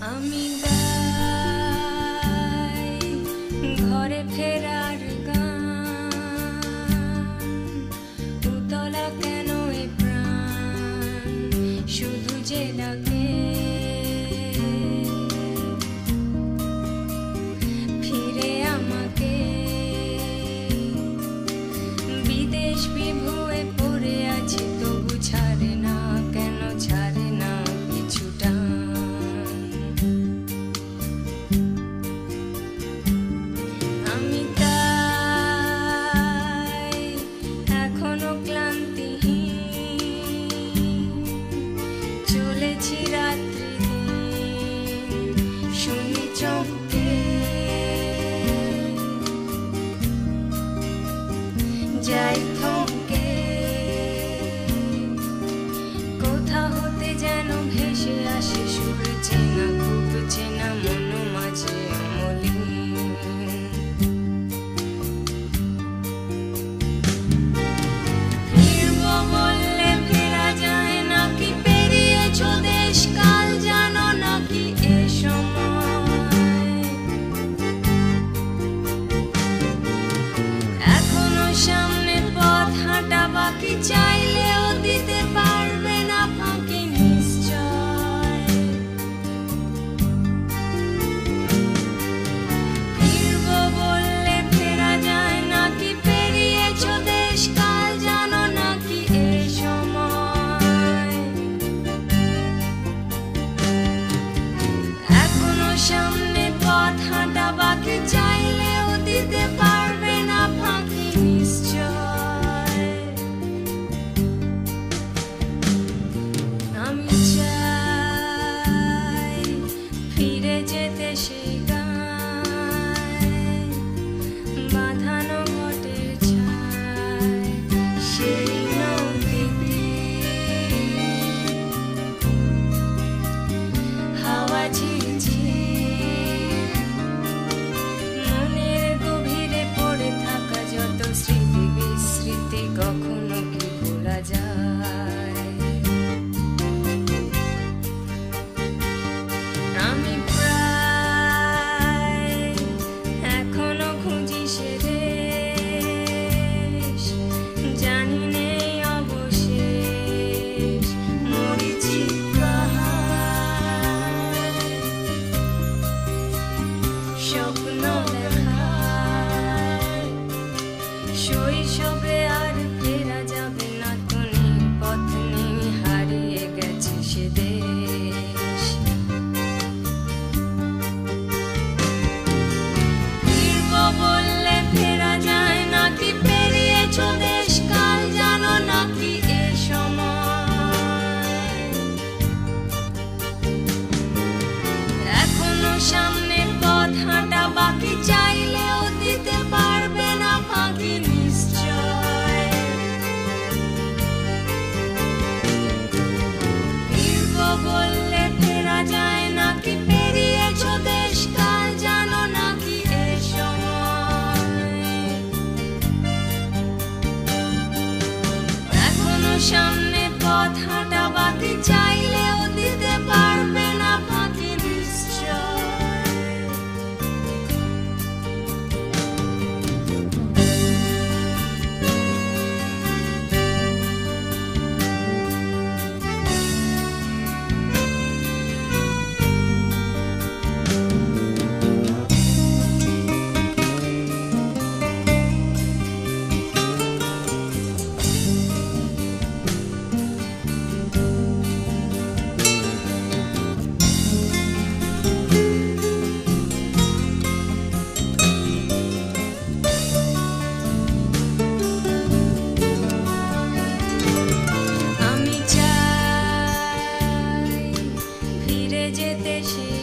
আমি গাই ঘরে ফেরার গান, উতলা কেন এ প্রাণ শুধু যে ডাকে, ফিরে আমাকে বিদেশ বিভুয়ে পড়ে আছে, তবু ছাড়ে না, কেন ছাড়ে না কিছুটা। আমি তাই এখনো ক্লান্তিহীন চলেছি রাত্রি দিন, শুনি চমকে যাই থমকে, কোথা হতে যেন ভেসে আসে সুর চেনা, খুব চেনা মন মাঝে অমলিন। ফিরব বললে ফেরা যায় নাকি, পেরিয়েছ দেশ কাল জানো নাকি এ সময়, এখনো সামনে পথ হাঁটা বাকি, চাইলেও দিতে পারবে না ফাঁকি নিশ্চয়। ফিরব বললে ফেরা যায় নাকি, পেরিয়েছ দেশ কাল জানো নাকি এ সময়, এখনো সামনে পথ হাঁটা বাকি, চাইলেও দিতে পারবে না ফাঁকি নিশ্চয়। আমি চাই ফিরে যেতে সেই গায়ে, বাঁধানো ঘটের ছায় সেই নদীতে, হাওয়া ঝিরঝির মনের গভীরে পড়ে থাকা যত স্মৃতি বিস্মৃতি, কখনো কি ভোলা যায়। আমি প্রায় এখনো খুঁজি সে দেশ, জানি নেই অবশেষ মরীচিকায়, স্বপ্ন দেখায় শৈশবে আর ফেরা যাবে না, তো নেই পথ নেই, হারিয়ে গেছে সে দেশ। ফিরব বললে ফেরা যায় নাকি, পেরিয়েছ দেশ কাল জানো নাকি এ সময়, এখনো সামনে পথ হাঁটা বাকি, চাইলেও দিতে পারবে না ফাঁকি নিশ্চয়। ফিরব বললে ফেরা যায় নাকি, পেরিয়েছ দেশ কাল জানো নাকি এ সময়, এখনো সামনে পথ হাঁটা বাকি, চাইলেও দিতে পারবে না ফাঁকি নিশ্চয়। আমি চাই ফিরে যেতে সেই